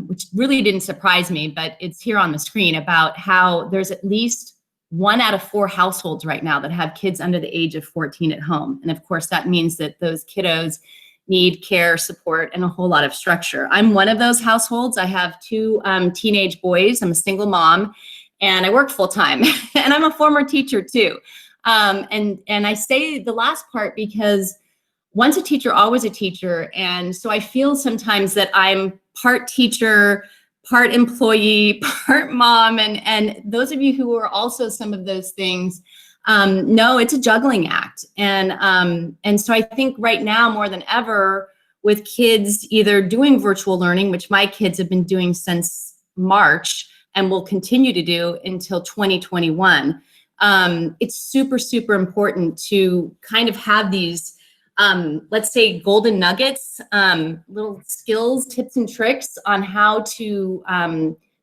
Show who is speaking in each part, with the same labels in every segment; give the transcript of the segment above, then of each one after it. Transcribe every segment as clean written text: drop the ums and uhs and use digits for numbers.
Speaker 1: which really didn't surprise me, but it's here on the screen, about how there's at least 1 out of 4 households right now that have kids under the age of 14 at home. And of course, that means that those kiddos need care, support, and a whole lot of structure. I'm one of those households. I have 2 teenage boys. I'm a single mom, and I work full time. And I'm a former teacher too. And I say the last part because once a teacher, always a teacher. And so I feel sometimes that I'm part teacher, part employee, part mom. And those of you who are also some of those things, know it's a juggling act. And so I think right now more than ever, with kids either doing virtual learning, which my kids have been doing since March and will continue to do until 2021, it's super, super important to kind of have these let's say golden nuggets, little skills, tips and tricks on how to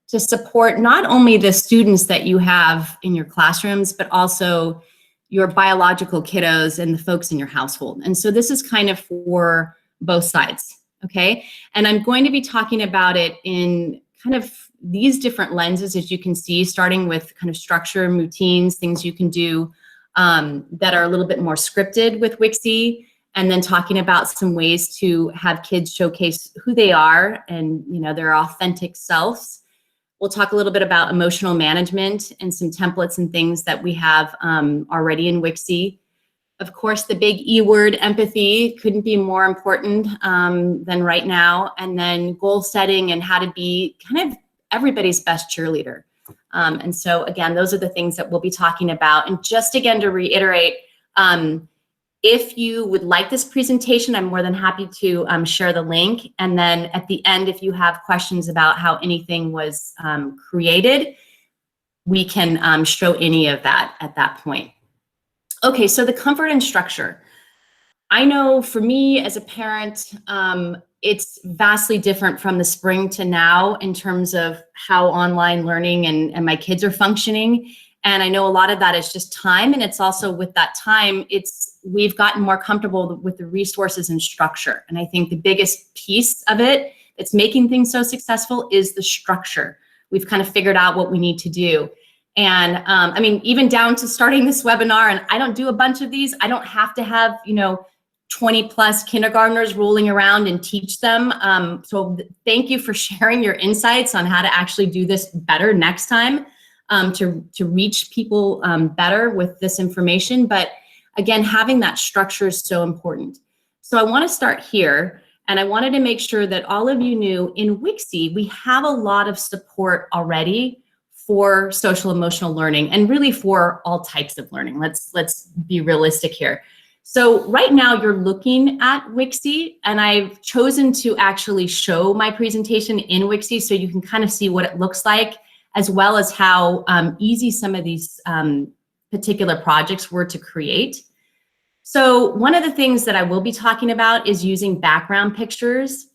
Speaker 1: support not only the students that you have in your classrooms, but also your biological kiddos and the folks in your household. And so this is kind of for both sides, okay? And I'm going to be talking about it in kind of these different lenses, as you can see, starting with kind of structure and routines, things you can do that are a little bit more scripted with Wixie, and then talking about some ways to have kids showcase who they are and, you know, their authentic selves. We'll talk a little bit about emotional management and some templates and things that we have already in Wixie. Of course, the big E word, empathy, couldn't be more important than right now. And then goal setting and how to be kind of everybody's best cheerleader. And so again, those are the things that we'll be talking about. And just again, to reiterate, if you would like this presentation, I'm more than happy to share the link. And then at the end, if you have questions about how anything was created, we can show any of that at that point. Okay, so the comfort and structure. I know for me as a parent, it's vastly different from the spring to now in terms of how online learning and my kids are functioning. And I know a lot of that is just time. And it's also with that time, we've gotten more comfortable with the resources and structure. And I think the biggest piece of it that's making things so successful is the structure. We've kind of figured out what we need to do. And I mean, even down to starting this webinar, and I don't do a bunch of these. I don't have to have, 20 plus kindergartners rolling around and teach them. So thank you for sharing your insights on how to actually do this better next time, to reach people better with this information. But again, having that structure is so important. So I want to start here, and I wanted to make sure that all of you knew in Wixie, we have a lot of support already for social emotional learning and really for all types of learning. Let's be realistic here. So right now you're looking at Wixie, and I've chosen to actually show my presentation in Wixie so you can kind of see what it looks like, as well as how easy some of these particular projects were to create. So one of the things that I will be talking about is using background pictures.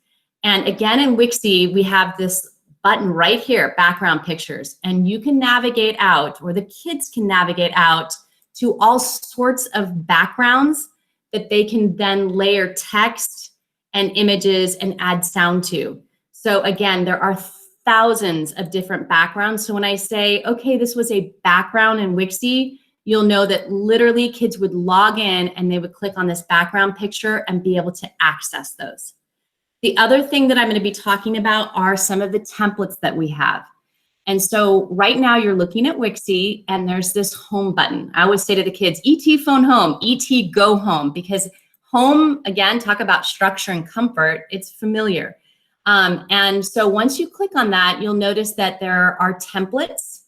Speaker 1: And again, in Wixie, we have this button right here, background pictures, and you can navigate out, or the kids can navigate out to all sorts of backgrounds that they can then layer text and images and add sound to. So again, there are thousands of different backgrounds. So when I say, okay, this was a background in Wixie, you'll know that literally kids would log in and they would click on this background picture and be able to access those. The other thing that I'm going to be talking about are some of the templates that we have. And so right now you're looking at Wixie, and there's this home button. I always say to the kids, ET phone home, ET go home, because home, again, talk about structure and comfort, it's familiar. And so once you click on that, you'll notice that there are templates,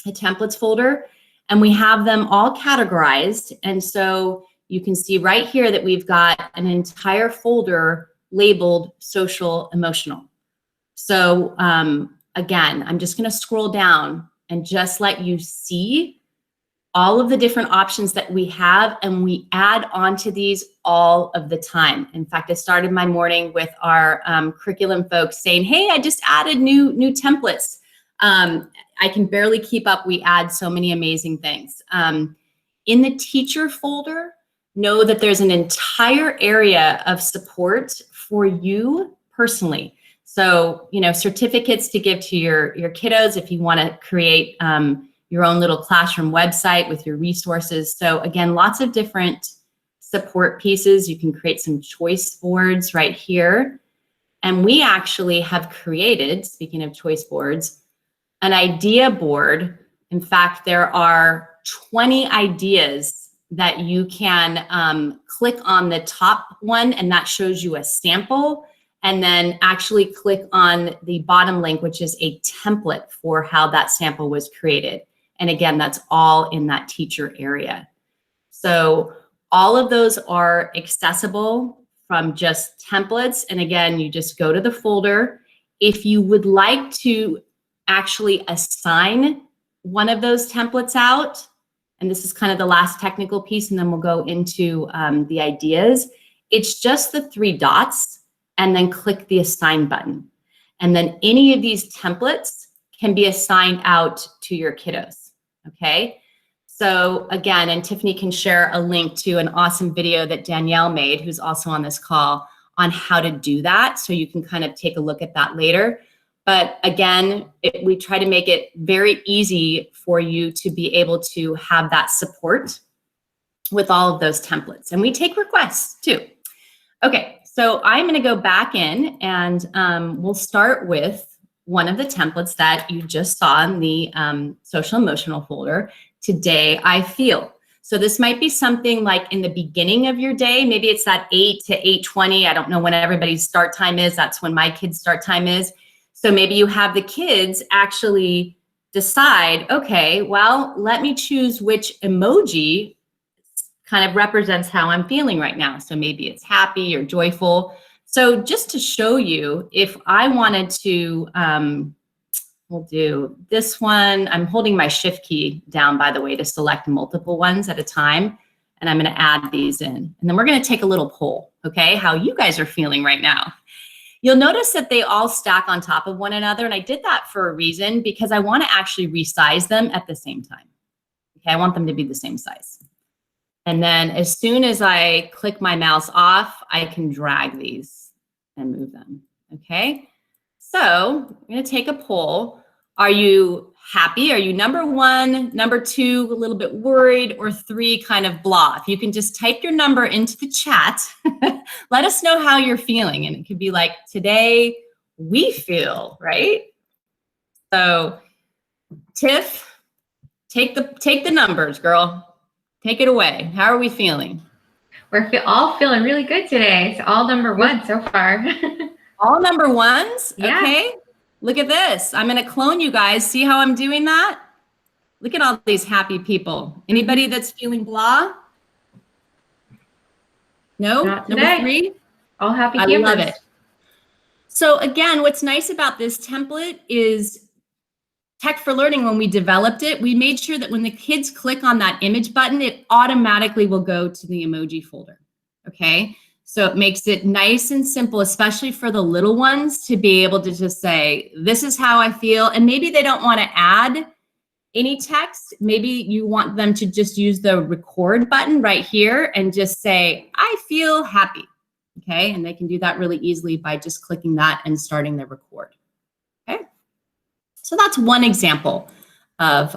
Speaker 1: a templates folder, and we have them all categorized. And so you can see right here that we've got an entire folder labeled social emotional. So again, I'm just going to scroll down and just let you see all of the different options that we have, and we add onto these all of the time. In fact, I started my morning with our curriculum folks saying, hey, I just added new templates. I can barely keep up. We add so many amazing things. In the teacher folder, know that there's an entire area of support for you personally. So, you know, certificates to give to your kiddos if you want to create your own little classroom website with your resources. So again, lots of different support pieces. You can create some choice boards right here. And we actually have created, speaking of choice boards, an idea board. In fact, there are 20 ideas that you can click on the top one, and that shows you a sample. And then actually click on the bottom link, which is a template for how that sample was created. And again, that's all in that teacher area. So all of those are accessible from just templates. And again, you just go to the folder. If you would like to actually assign one of those templates out, and this is kind of the last technical piece, and then we'll go into the ideas. It's just the 3 dots, and then click the assign button. And then any of these templates can be assigned out to your kiddos, okay? So again, and Tiffany can share a link to an awesome video that Danielle made, who's also on this call, on how to do that. So you can kind of take a look at that later. But again, we try to make it very easy for you to be able to have that support with all of those templates. And we take requests too. Okay. So I'm going to go back in and we'll start with one of the templates that you just saw in the social emotional folder. Today I feel. So this might be something like in the beginning of your day. Maybe it's that 8 to 8:20. I don't know when everybody's start time is. That's when my kids' start time is. So maybe you have the kids actually decide, okay, well, let me choose which emoji kind of represents how I'm feeling right now. So maybe it's happy or joyful. So just to show you, if I wanted to, we'll do this one. I'm holding my shift key down, by the way, to select multiple ones at a time. And I'm going to add these in. And then we're going to take a little poll, okay, how you guys are feeling right now. You'll notice that they all stack on top of one another. And I did that for a reason, because I want to actually resize them at the same time. Okay, I want them to be the same size. And then as soon as I click my mouse off, I can drag these and move them, okay? So I'm gonna take a poll. Are you happy? Are you number 1, number 2, a little bit worried, or 3 kind of blah? If you can just type your number into the chat, let us know how you're feeling. And it could be like, today we feel, right? So Tiff, take the numbers, girl. Take it away. How are we feeling?
Speaker 2: We're all feeling really good today. It's all number 1 so far.
Speaker 1: All number 1s?
Speaker 2: Yeah.
Speaker 1: Okay. Look at this. I'm going to clone you guys. See how I'm doing that? Look at all these happy people. Anybody that's feeling blah? No?
Speaker 2: Not
Speaker 1: Number
Speaker 2: today.
Speaker 1: 3?
Speaker 2: All happy
Speaker 1: I
Speaker 2: campers.
Speaker 1: love it. So again, what's nice about this template is Tech for Learning, when we developed it, we made sure that when the kids click on that image button, it automatically will go to the emoji folder, okay? So it makes it nice and simple, especially for the little ones, to be able to just say, this is how I feel. And maybe they don't want to add any text. Maybe you want them to just use the record button right here and just say, I feel happy, okay? And they can do that really easily by just clicking that and starting the record, okay? So that's one example of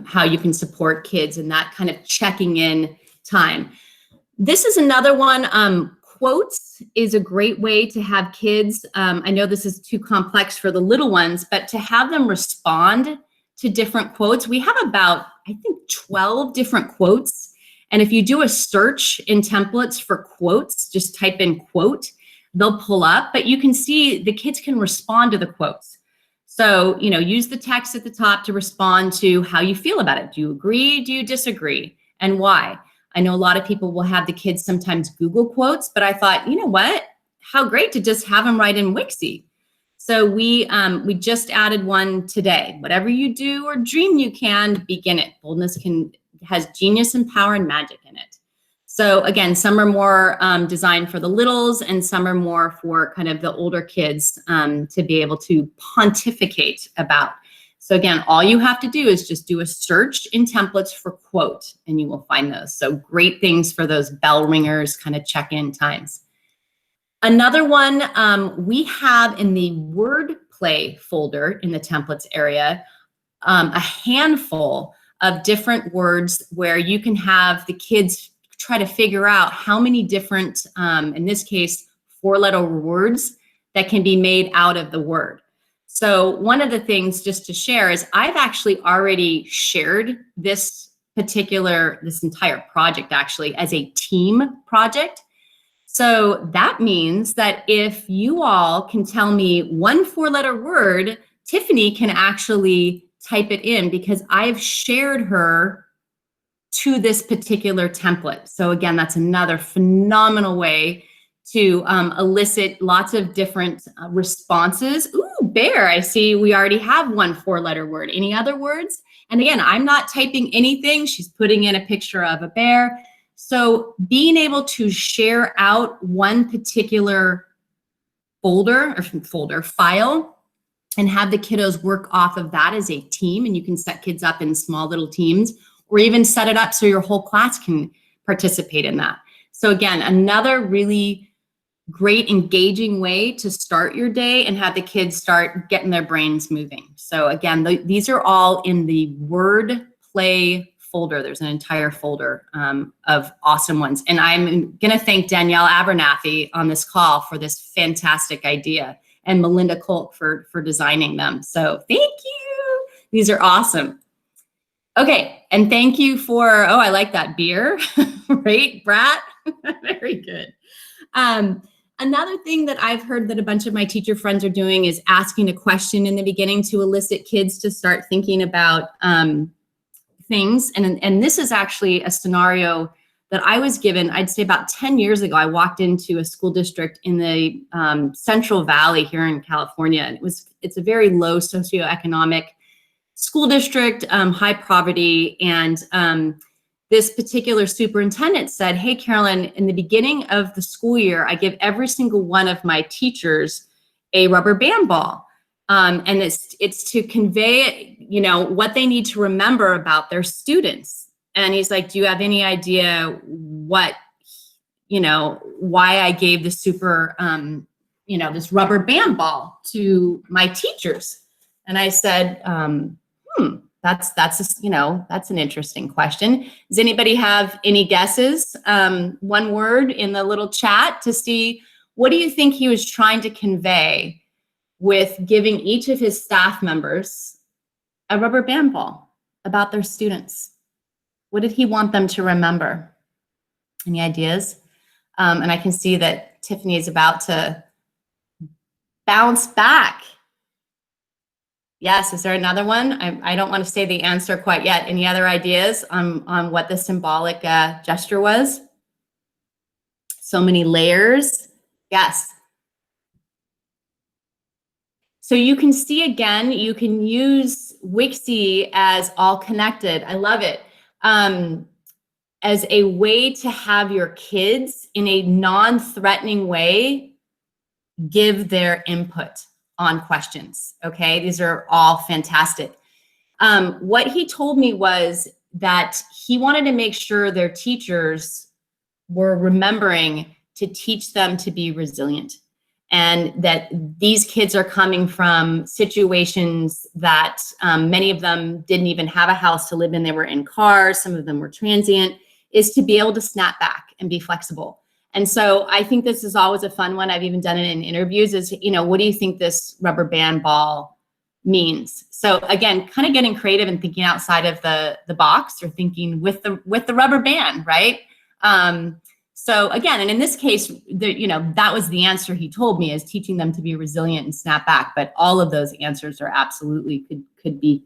Speaker 1: how you can support kids in that kind of checking in time. This is another one. Quotes is a great way to have kids. I know this is too complex for the little ones, but to have them respond to different quotes. We have about, I think, 12 different quotes. And if you do a search in templates for quotes, just type in quote, they'll pull up, but you can see the kids can respond to the quotes. So, you know, use the text at the top to respond to how you feel about it. Do you agree? Do you disagree? And why? I know a lot of people will have the kids sometimes Google quotes, but I thought, you know what? How great to just have them write in Wixie. So we just added one today. Whatever you do or dream you can, begin it. Boldness has genius and power and magic in it. So again, some are more designed for the littles and some are more for kind of the older kids to be able to pontificate about. So again, all you have to do is just do a search in templates for quote and you will find those. So great things for those bell ringers kind of check-in times. Another one, we have in the word play folder in the templates area, a handful of different words where you can have the kids try to figure out how many different, in this case, 4-letter words that can be made out of the word. So one of the things just to share is I've actually already shared this entire project actually as a team project. So that means that if you all can tell me one 4-letter word, Tiffany can actually type it in because I've shared her to this particular template. So again, that's another phenomenal way to elicit lots of different responses. Ooh, bear, I see we already have one 4-letter word. Any other words? And again, I'm not typing anything. She's putting in a picture of a bear. So being able to share out one particular file and have the kiddos work off of that as a team, and you can set kids up in small little teams, or even set it up so your whole class can participate in that. So again, another really great engaging way to start your day and have the kids start getting their brains moving. So again, these are all in the word play folder. There's an entire folder of awesome ones. And I'm gonna thank Danielle Abernathy on this call for this fantastic idea, and Melinda Kolk for designing them. So thank you. These are awesome. Okay, and thank you for, oh, I like that beer, right, Brat? Very good. Another thing that I've heard that a bunch of my teacher friends are doing is asking a question in the beginning to elicit kids to start thinking about things. And this is actually a scenario that I was given, I'd say about 10 years ago. I walked into a school district in the Central Valley here in California. And it's a very low socioeconomic school district, high poverty. And this particular superintendent said, hey, Carolyn, in the beginning of the school year, I give every single one of my teachers a rubber band ball. And it's to convey, what they need to remember about their students. And he's like, do you have any idea why I gave the this rubber band ball to my teachers? And I said, that's an interesting question. Does anybody have any guesses? One word in the little chat to see, what do you think he was trying to convey with giving each of his staff members a rubber band ball about their students? What did he want them to remember? Any ideas? And I can see that Tiffany is about to bounce back. Yes, is there another one? I don't want to say the answer quite yet. Any other ideas on what the symbolic gesture was? So many layers. Yes. So you can see again, you can use Wixie as all connected. I love it. As a way to have your kids in a non-threatening way give their input on questions. Okay, these are all fantastic. What he told me was that he wanted to make sure their teachers were remembering to teach them to be resilient, and that these kids are coming from situations that many of them didn't even have a house to live in. They were in cars, some of them were transient, is to be able to snap back and be flexible. And so I think this is always a fun one. I've even done it in interviews is, what do you think this rubber band ball means? So again, kind of getting creative and thinking outside of the box, or thinking with the rubber band, right? So again, and in this case, that was the answer he told me, is teaching them to be resilient and snap back. But all of those answers are absolutely could be,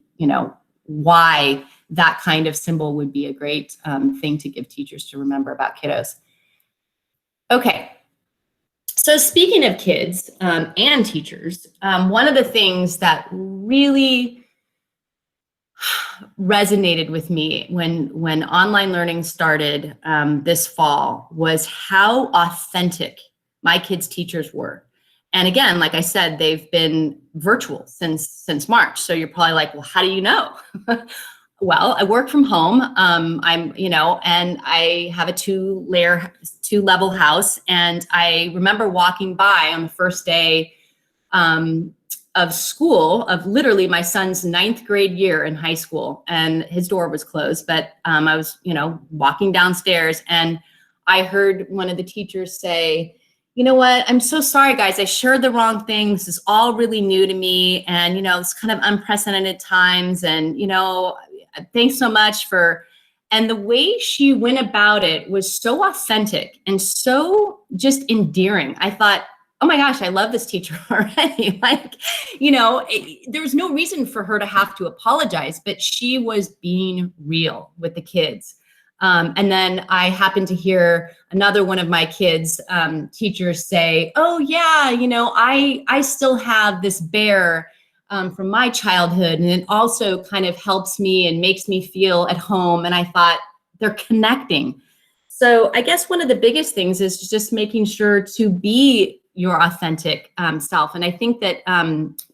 Speaker 1: why that kind of symbol would be a great thing to give teachers to remember about kiddos. Okay, so speaking of kids and teachers, one of the things that really resonated with me when online learning started this fall was how authentic my kids' teachers were. And again, like I said, they've been virtual since March. So you're probably like, well, how do you know? Well, I work from home. And I have a two-level house. And I remember walking by on the first day of school, of literally my son's 9th grade year in high school, and his door was closed. But I was, walking downstairs, and I heard one of the teachers say, "You know what? I'm so sorry, guys. I shared the wrong thing. This is all really new to me, and it's kind of unprecedented times. And thanks so much for." And the way she went about it was so authentic and so just endearing. I thought, oh my gosh, I love this teacher already. There was no reason for her to have to apologize, but she was being real with the kids. And then I happened to hear another one of my kids' teachers say, "Oh yeah, I still have this bear from my childhood, and it also kind of helps me and makes me feel at home." And I thought, they're connecting. So I guess one of the biggest things is just making sure to be your authentic self. And I think that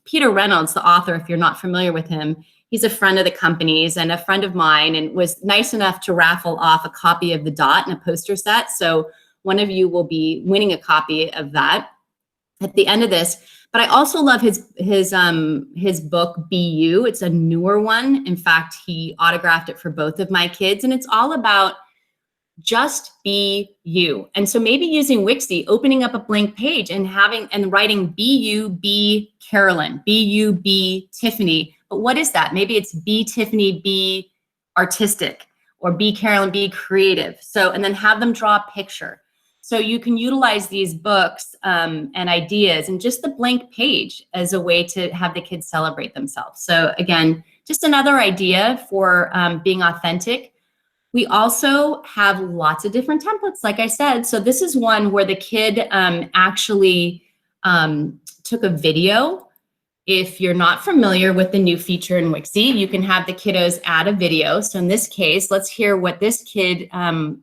Speaker 1: Peter Reynolds, the author, if you're not familiar with him, he's a friend of the company's and a friend of mine, and was nice enough to raffle off a copy of The Dot and a poster set. So one of you will be winning a copy of that at the end of this. But I also love his book, Be You. It's a newer one. In fact, he autographed it for both of my kids, and it's all about just be you. And so maybe using Wixie, opening up a blank page and writing be you, be Carolyn, be you, be Tiffany. But what is that? Maybe it's be Tiffany, be artistic, or be Carolyn, be creative. So, and then have them draw a picture. So you can utilize these books and ideas and just the blank page as a way to have the kids celebrate themselves. So again, just another idea for being authentic. We also have lots of different templates, like I said. So this is one where the kid actually took a video. If you're not familiar with the new feature in Wixie, you can have the kiddos add a video. So in this case, let's hear what this kid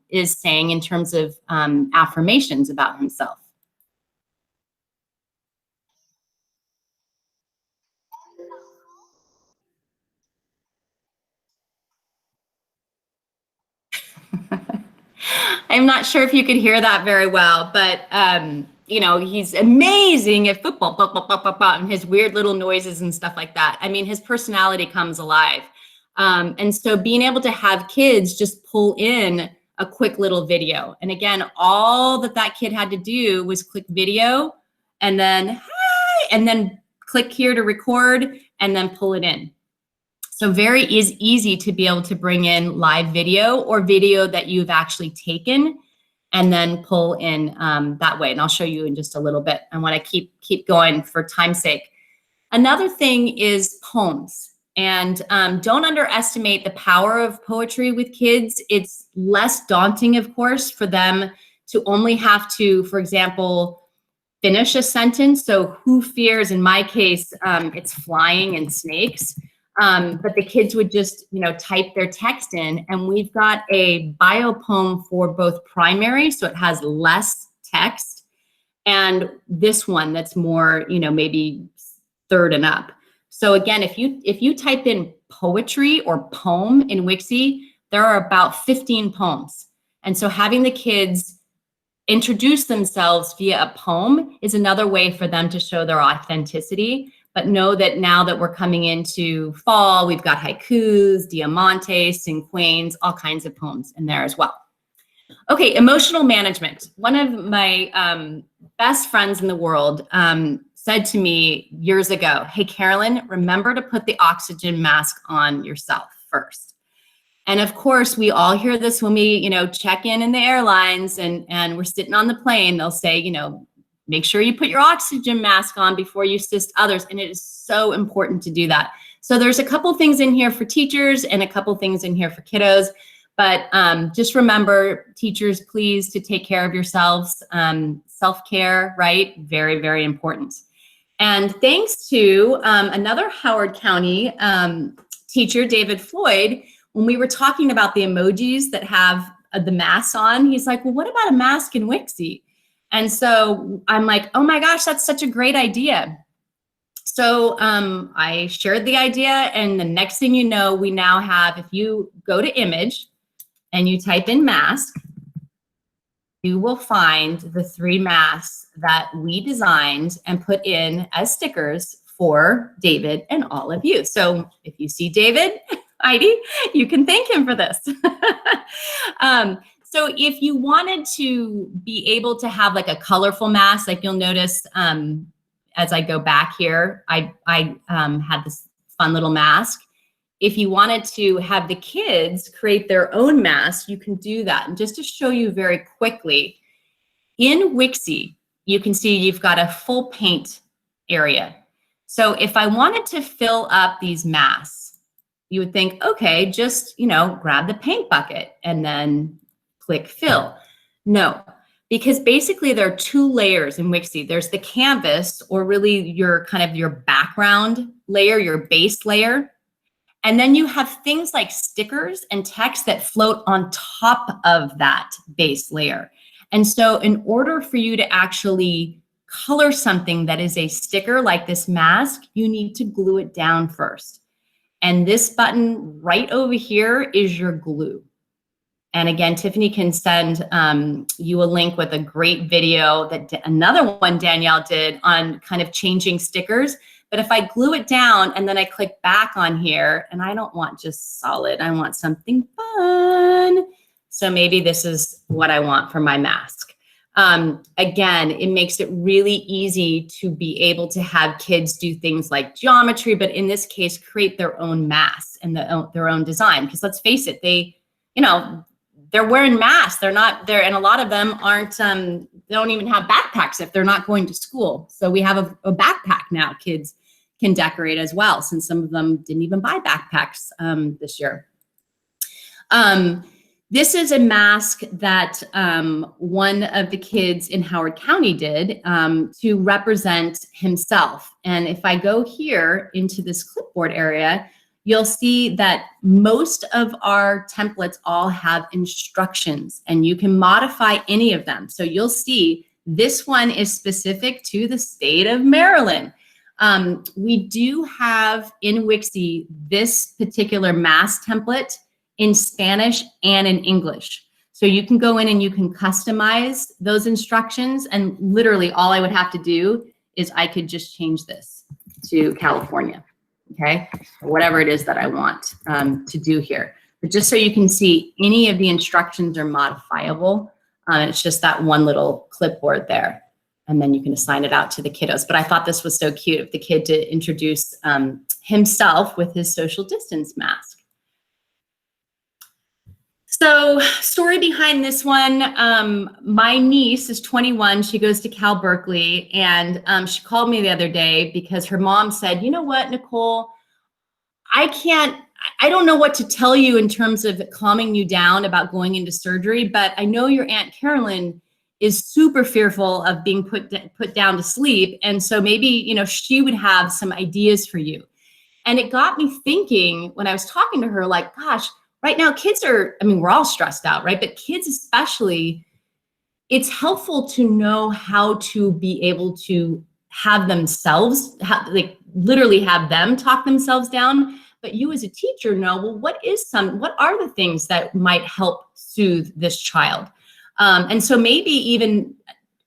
Speaker 1: is saying in terms of affirmations about himself. I'm not sure if you could hear that very well, but he's amazing at football, blah, blah, blah, blah, blah, and his weird little noises and stuff like that. I mean, his personality comes alive. And so being able to have kids just pull in a quick little video. And again, all that kid had to do was click video and then, hi, and then click here to record and then pull it in. So very easy to be able to bring in live video or video that you've actually taken and then pull in that way. And I'll show you in just a little bit. I want to keep going for time's sake. Another thing is poems. And don't underestimate the power of poetry with kids. It's less daunting, of course, for them to only have to, for example, finish a sentence. So who fears, in my case, it's flying and snakes. But the kids would just, type their text in, and we've got a bio poem for both primary, so it has less text, and this one that's more, maybe third and up. So again, if you type in poetry or poem in Wixie, there are about 15 poems. And so having the kids introduce themselves via a poem is another way for them to show their authenticity. But know that now that we're coming into fall, we've got haikus, diamantes, cinquains, all kinds of poems in there as well. Okay, emotional management. One of my best friends in the world said to me years ago, "Hey, Carolyn, remember to put the oxygen mask on yourself first." And of course, we all hear this when we, check in the airlines and we're sitting on the plane. They'll say, make sure you put your oxygen mask on before you assist others. And it is so important to do that. So there's a couple things in here for teachers and a couple things in here for kiddos. But just remember, teachers, please, to take care of yourselves. Self-care, right? Very, very important. And thanks to another Howard County teacher, David Floyd, when we were talking about the emojis that have the masks on, he's like, well, what about a mask in Wixie? And so I'm like, oh my gosh, that's such a great idea. So I shared the idea, and the next thing you know, we now have, if you go to image and you type in mask, you will find the 3 masks that we designed and put in as stickers for David and all of you. So if you see David, Heidi, you can thank him for this. So if you wanted to be able to have like a colorful mask, like you'll notice as I go back here, I had this fun little mask. If you wanted to have the kids create their own mask, you can do that. And just to show you very quickly, in Wixie, you can see you've got a full paint area. So if I wanted to fill up these masks, you would think, okay, just, grab the paint bucket and then click fill. No, because basically there are 2 layers in Wixie. There's the canvas, or really your kind of your background layer, your base layer. And then you have things like stickers and text that float on top of that base layer. And so in order for you to actually color something that is a sticker like this mask, you need to glue it down first. And this button right over here is your glue. And again, Tiffany can send you a link with a great video that another one Danielle did on kind of changing stickers. But if I glue it down and then I click back on here, and I don't want just solid, I want something fun. So maybe this is what I want for my mask. Again, it makes it really easy to be able to have kids do things like geometry, but in this case, create their own masks and their own design. Because let's face it, they're wearing masks. They're not there, and a lot of them aren't. They don't even have backpacks if they're not going to school. So we have a backpack now. Kids can decorate as well, since some of them didn't even buy backpacks this year. This is a mask that one of the kids in Howard County did to represent himself. And if I go here into this clipboard area, you'll see that most of our templates all have instructions, and you can modify any of them. So you'll see this one is specific to the state of Maryland. We do have in Wixie this particular mask template in Spanish and in English. So you can go in and you can customize those instructions, and literally all I would have to do is I could just change this to California, okay? Or whatever it is that I want to do here. But just so you can see, any of the instructions are modifiable. It's just that one little clipboard there. And then you can assign it out to the kiddos. But I thought this was so cute of the kid to introduce himself with his social distance mask. So story behind this one, my niece is 21. She goes to Cal Berkeley, and she called me the other day because her mom said, you know what, Nicole, I don't know what to tell you in terms of calming you down about going into surgery, but I know your Aunt Carolyn is super fearful of being put down to sleep. And so maybe, she would have some ideas for you. And it got me thinking when I was talking to her, like, gosh, right now kids are, we're all stressed out, right? But kids especially, it's helpful to know how to be able to have themselves, literally have them talk themselves down. But you as a teacher know, well, what are the things that might help soothe this child? And so maybe even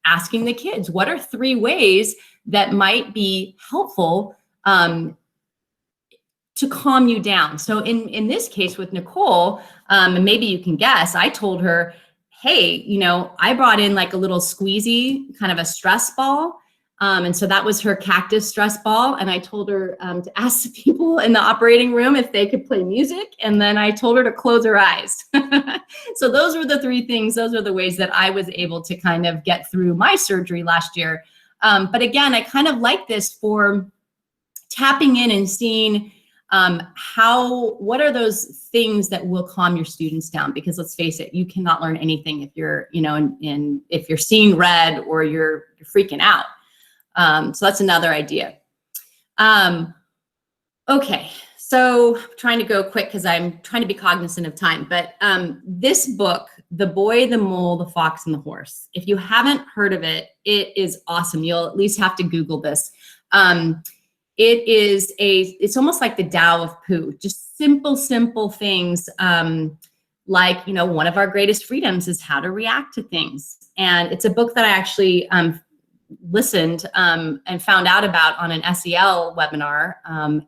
Speaker 1: asking the kids, what are 3 ways that might be helpful to calm you down? So in this case with Nicole, and maybe you can guess, I told her, hey, I brought in like a little squeezy, kind of a stress ball. And so that was her cactus stress ball. And I told her to ask the people in the operating room if they could play music. And then I told her to close her eyes. So those were the 3 things. Those are the ways that I was able to kind of get through my surgery last year. But again, I kind of like this for tapping in and seeing what are those things that will calm your students down? Because let's face it, you cannot learn anything if you're, if you're seeing red or you're freaking out. So that's another idea. Okay, so trying to go quick because I'm trying to be cognizant of time, but this book, The Boy, the Mole, the Fox, and the Horse, if you haven't heard of it, it is awesome. You'll at least have to Google this. it's almost like the Tao of poo, just simple things. Like, one of our greatest freedoms is how to react to things. And it's a book that I actually listened and found out about on an S.E.L. webinar,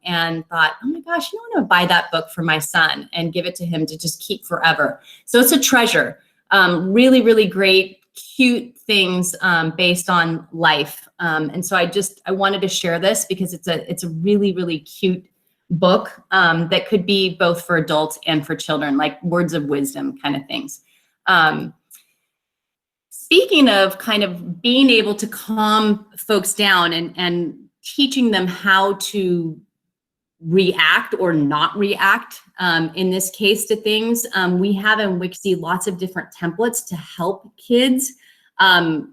Speaker 1: and thought, oh my gosh, I want to buy that book for my son and give it to him to just keep forever. So it's a treasure. Really great, cute things based on life. And so I wanted to share this because it's a really cute book that could be both for adults and for children, like words of wisdom kind of things. Speaking of kind of being able to calm folks down and teaching them how to react or not react, in this case, to things, we have in Wixie lots of different templates to help kids kind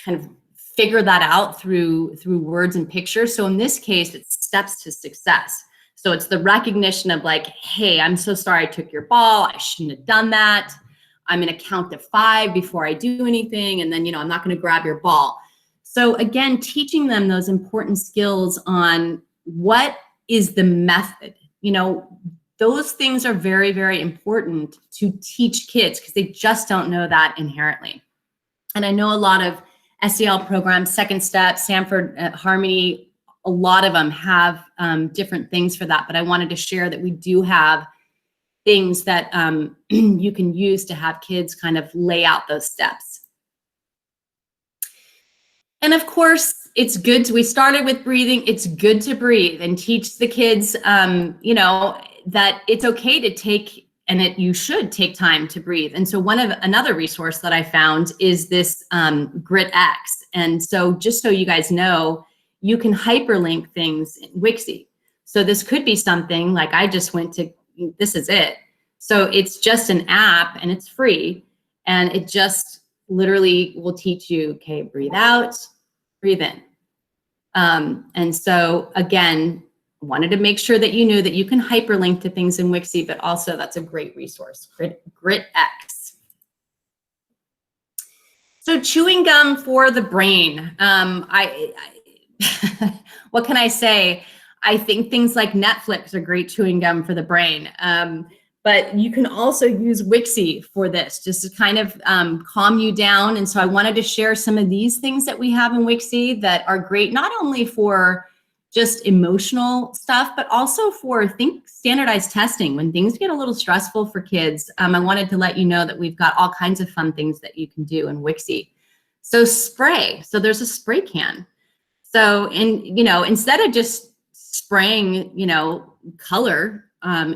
Speaker 1: of figure that out through words and pictures. So in this case, it's steps to success. So it's the recognition of like, hey, I'm so sorry I took your ball. I shouldn't have done that. I'm going to count to 5 before I do anything. And then, I'm not going to grab your ball. So again, teaching them those important skills on what is the method. Those things are very important to teach kids because they just don't know that inherently. And I know a lot of S.E.L. programs, Second Step, Sanford Harmony, a lot of them have different things for that. But I wanted to share that we do have things that you can use to have kids kind of lay out those steps. And of course, it's good we started with breathing. It's good to breathe and teach the kids, that it's okay to take, and you should take time to breathe. And so another resource that I found is this Grit X. And so just so you guys know, you can hyperlink things in Wixie. So this could be something like I just went to, this is it. So it's just an app and it's free. And it just literally will teach you, okay, breathe out, breathe in. And so again, wanted to make sure that you knew that you can hyperlink to things in Wixie, but also that's a great resource, Grit X. So chewing gum for the brain. What can I say? I think things like Netflix are great chewing gum for the brain. But you can also use Wixie for this, just to kind of calm you down. And so I wanted to share some of these things that we have in Wixie that are great, not only for just emotional stuff, but also for standardized testing. When things get a little stressful for kids, I wanted to let you know that we've got all kinds of fun things that you can do in Wixie. So spray. So there's a spray can. So instead of just spraying, color,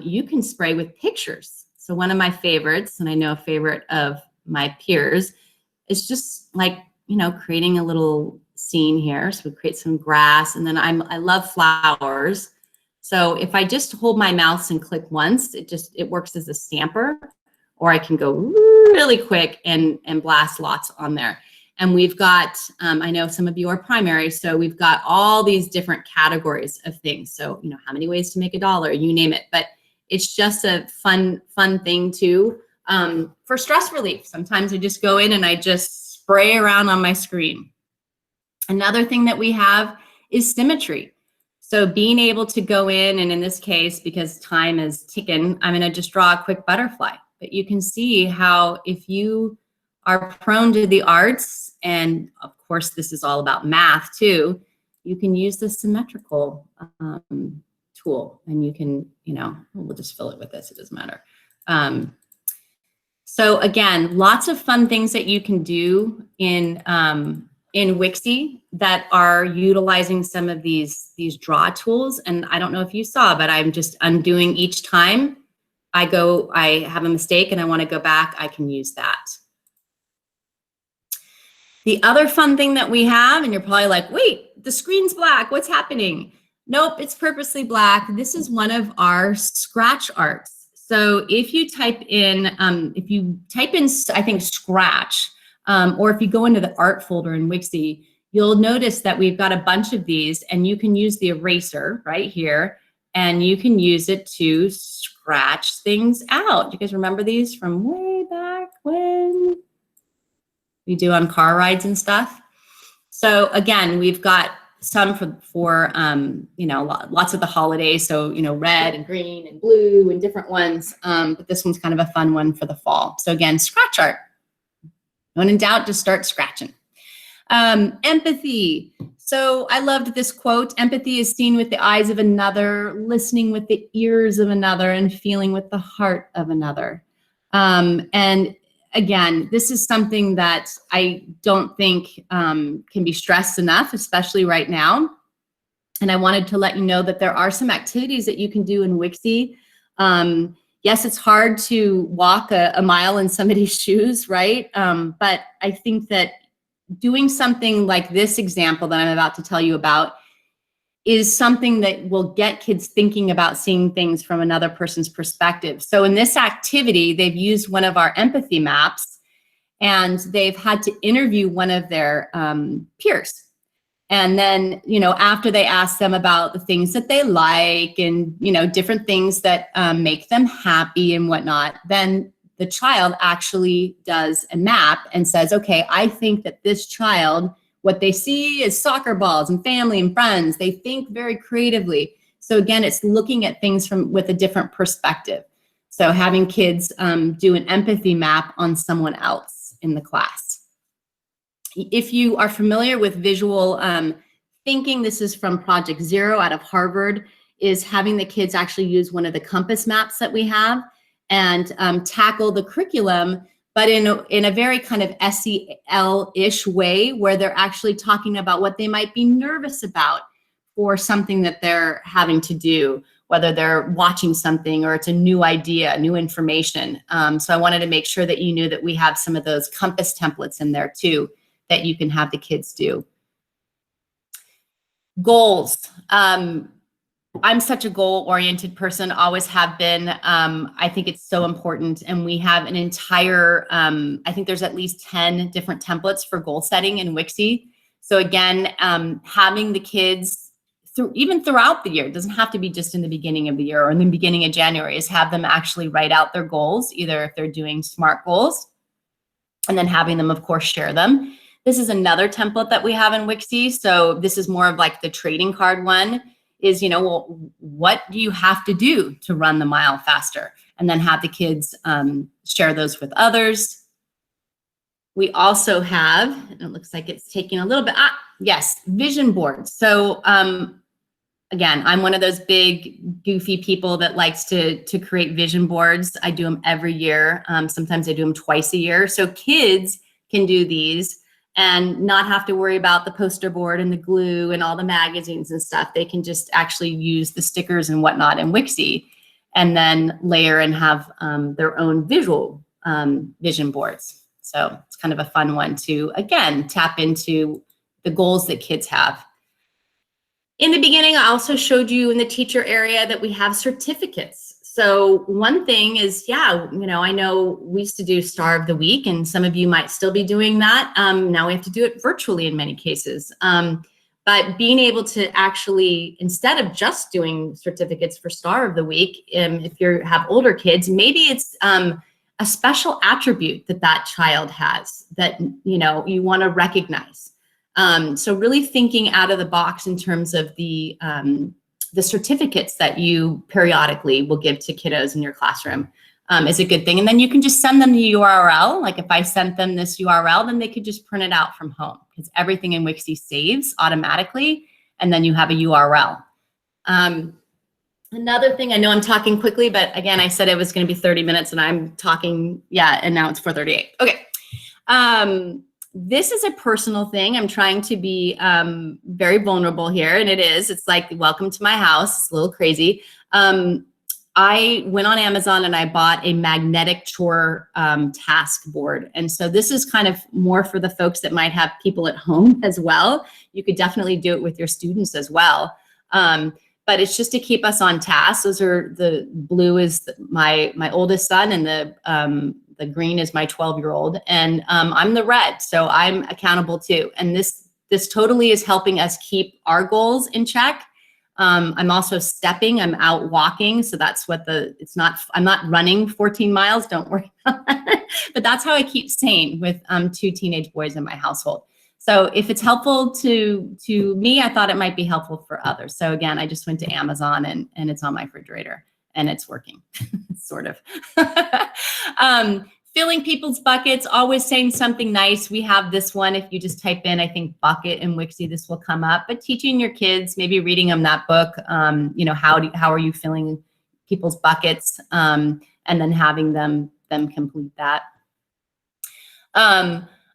Speaker 1: you can spray with pictures. So one of my favorites, and I know a favorite of my peers, is just like, creating a little scene here. So we create some grass, and then I love flowers. So if I just hold my mouse and click once, it works as a stamper, or I can go really quick and blast lots on there. And we've got, I know some of you are primary, so we've got all these different categories of things. So, how many ways to make $1, you name it. But it's just a fun thing too, for stress relief. Sometimes I just go in and I just spray around on my screen. Another thing that we have is symmetry. So being able to go in, and in this case, because time is ticking, I'm going to just draw a quick butterfly. But you can see how if you are prone to the arts, and of course this is all about math too, you can use the symmetrical tool, and you can, we'll just fill it with this, it doesn't matter. So again, lots of fun things that you can do in Wixie that are utilizing some of these draw tools. And I don't know if you saw, but I'm just undoing each time I have a mistake and I want to go back, I can use that. The other fun thing that we have, and you're probably like, wait, the screen's black, what's happening? Nope, it's purposely black. This is one of our scratch arts. So if you type in, I think scratch, or if you go into the art folder in Wixie, you'll notice that we've got a bunch of these, and you can use the eraser right here, and you can use it to scratch things out. Do you guys remember these from way back when we do on car rides and stuff? So again, we've got some for lots of the holidays. So, red and green and blue and different ones. But this one's kind of a fun one for the fall. So again, scratch art. When in doubt, just start scratching. Empathy. So I loved this quote: empathy is seen with the eyes of another, listening with the ears of another, and feeling with the heart of another. And again, this is something that I don't think can be stressed enough, especially right now. And I wanted to let you know that there are some activities that you can do in Wixie. Yes, it's hard to walk a mile in somebody's shoes, right? But I think that doing something like this example that I'm about to tell you about is something that will get kids thinking about seeing things from another person's perspective. So in this activity, they've used one of our empathy maps, and they've had to interview one of their peers. And then, after they ask them about the things that they like and, different things that make them happy and whatnot, then the child actually does a map and says, okay, I think that this child, what they see is soccer balls and family and friends. They think very creatively. So again, it's looking at things with a different perspective. So having kids do an empathy map on someone else in the class. If you are familiar with visual thinking, this is from Project Zero out of Harvard, is having the kids actually use one of the compass maps that we have and tackle the curriculum, but in a very kind of S.E.L.-ish way, where they're actually talking about what they might be nervous about for something that they're having to do, whether they're watching something or it's a new idea, new information. So I wanted to make sure that you knew that we have some of those compass templates in there too, that you can have the kids do. Goals. I'm such a goal-oriented person, always have been. I think it's so important. And we have an entire, I think there's at least 10 different templates for goal setting in Wixie. So again, having the kids, even throughout the year, it doesn't have to be just in the beginning of the year or in the beginning of January, is have them actually write out their goals, either if they're doing SMART goals, and then having them, of course, share them. This is another template that we have in Wixie. So this is more of like the trading card one. Is, well, what do you have to do to run the mile faster? And then have the kids share those with others. We also have, and it looks like it's taking a little bit, yes, vision boards. So again, I'm one of those big goofy people that likes to create vision boards. I do them every year. Sometimes I do them twice a year. So kids can do these and not have to worry about the poster board and the glue and all the magazines and stuff. They can just actually use the stickers and whatnot in Wixie, and then layer and have their own visual vision boards. So it's kind of a fun one to, again, tap into the goals that kids have. In the beginning, I also showed you in the teacher area that we have certificates. So one thing is, I know we used to do Star of the Week, and some of you might still be doing that. Now we have to do it virtually in many cases. But being able to actually, instead of just doing certificates for Star of the Week, if you have older kids, maybe it's a special attribute that child has that, you want to recognize. So really thinking out of the box in terms of the certificates that you periodically will give to kiddos in your classroom is a good thing. And then you can just send them the URL. Like if I sent them this URL, then they could just print it out from home, because everything in Wixie saves automatically, and then you have a URL. Another thing, I know I'm talking quickly, but again, I said it was going to be 30 minutes and I'm talking, and now it's 4:38. Okay. This is a personal thing. I'm trying to be very vulnerable here, and it is. It's like, welcome to my house. It's a little crazy. I went on Amazon and I bought a magnetic chore task board. And so this is kind of more for the folks that might have people at home as well. You could definitely do it with your students as well. But it's just to keep us on task. Those are, the blue is my oldest son, and the green is my 12-year-old, and I'm the red, so I'm accountable too. And this totally is helping us keep our goals in check. I'm also stepping, I'm out walking, so that's what I'm not running 14 miles, don't worry about that. But that's how I keep sane with 2 teenage boys in my household. So if it's helpful to me, I thought it might be helpful for others. So again, I just went to Amazon and it's on my refrigerator and it's working, sort of. Filling people's buckets, always saying something nice. We have this one. If you just type in, I think, bucket in Wixie, this will come up. But teaching your kids, maybe reading them that book, how are you filling people's buckets, and then having them complete that.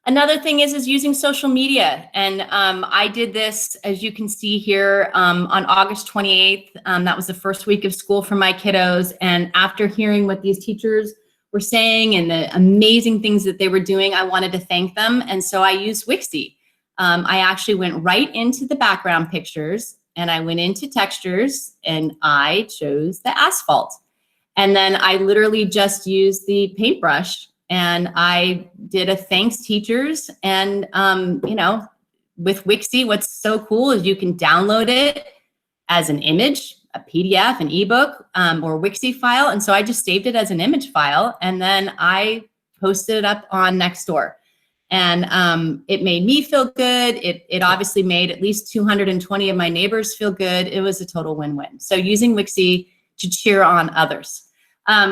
Speaker 1: Another thing is using social media. And I did this, as you can see here, on August 28th. That was the first week of school for my kiddos. And after hearing what these teachers were saying and the amazing things that they were doing, I wanted to thank them. And so I used Wixie. I actually went right into the background pictures and I went into textures and I chose the asphalt. And then I literally just used the paintbrush and I did a thanks teachers. And, with Wixie, what's so cool is you can download it as an image, a PDF, an ebook, or Wixie file. And so I just saved it as an image file. And then I posted it up on Nextdoor. And it made me feel good. It obviously made at least 220 of my neighbors feel good. It was a total win-win. So using Wixie to cheer on others.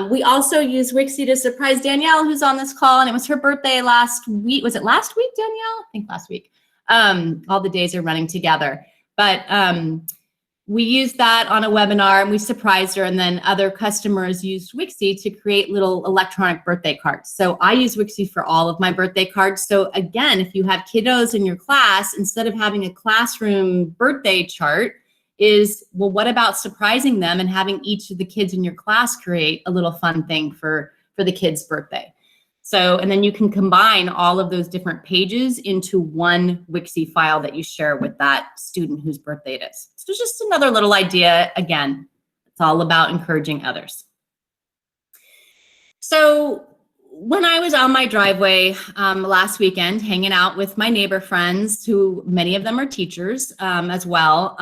Speaker 1: We also use Wixie to surprise Danielle, who's on this call, and it was her birthday last week. Was it last week, Danielle? I think last week. All the days are running together. But we used that on a webinar and we surprised her, and then other customers used Wixie to create little electronic birthday cards. So I use Wixie for all of my birthday cards. So again, if you have kiddos in your class, instead of having a classroom birthday chart, well, what about surprising them and having each of the kids in your class create a little fun thing for the kid's birthday? So, and then you can combine all of those different pages into one Wixie file that you share with that student whose birthday it is. So just another little idea. Again, it's all about encouraging others. So when I was on my driveway last weekend, hanging out with my neighbor friends, who many of them are teachers as well,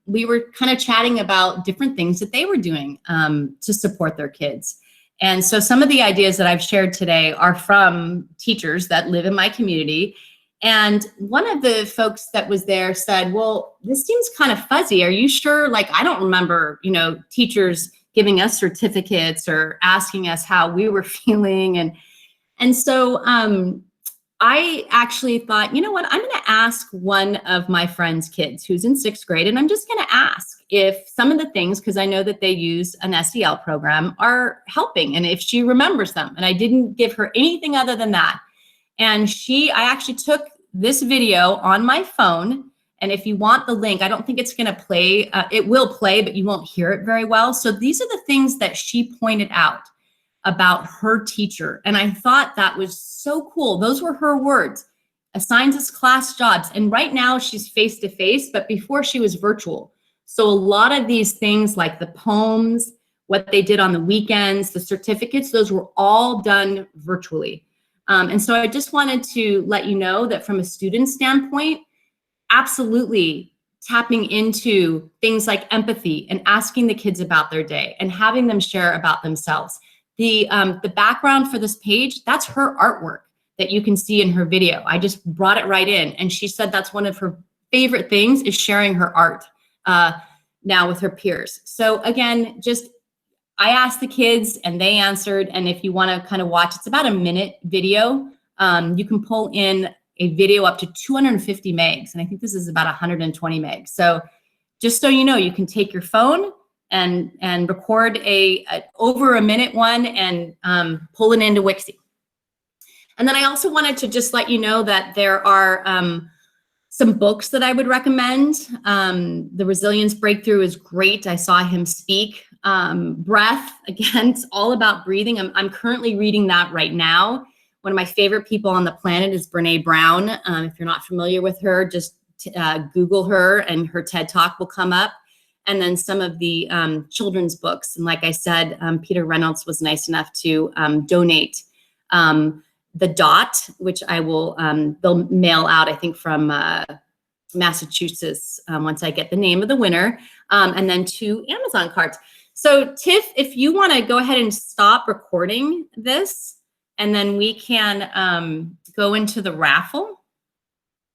Speaker 1: we were kind of chatting about different things that they were doing to support their kids. And so some of the ideas that I've shared today are from teachers that live in my community. And one of the folks that was there said, well, this seems kind of fuzzy. Are you sure? Like, I don't remember, teachers giving us certificates or asking us how we were feeling. And so I actually thought, you know what, I'm going to ask one of my friend's kids who's in 6th grade, and I'm just going to ask if some of the things, because I know that they use an S.E.L. program, are helping, and if she remembers them. And I didn't give her anything other than that. And I actually took this video on my phone. And if you want the link, I don't think it's going to play. It will play, but you won't hear it very well. So these are the things that she pointed out about her teacher. And I thought that was so cool. Those were her words. Assigns us class jobs. And right now she's face-to-face, but before she was virtual. So a lot of these things like the poems, what they did on the weekends, the certificates, those were all done virtually. And so I just wanted to let you know that from a student standpoint, absolutely tapping into things like empathy and asking the kids about their day and having them share about themselves. The background for this page, that's her artwork that you can see in her video. I just brought it right in. And she said that's one of her favorite things is sharing her art now with her peers. So again, I asked the kids and they answered. And if you want to kind of watch, it's about a minute video. You can pull in a video up to 250 megs. And I think this is about 120 megs. So just so you know, you can take your phone and record a over a minute one and pull it into Wixie. And then I also wanted to just let you know that there are some books that I would recommend. The Resilience Breakthrough is great. I saw him speak. Breath, again, it's all about breathing. I'm currently reading that right now. One of my favorite people on the planet is Brene Brown. If you're not familiar with her, just Google her and her TED Talk will come up. And then some of the children's books. And like I said, Peter Reynolds was nice enough to donate The Dot, which I will, they'll mail out, I think, from Massachusetts once I get the name of the winner, and then 2 Amazon cards. So Tiff, if you want to go ahead and stop recording this, and then we can go into the raffle.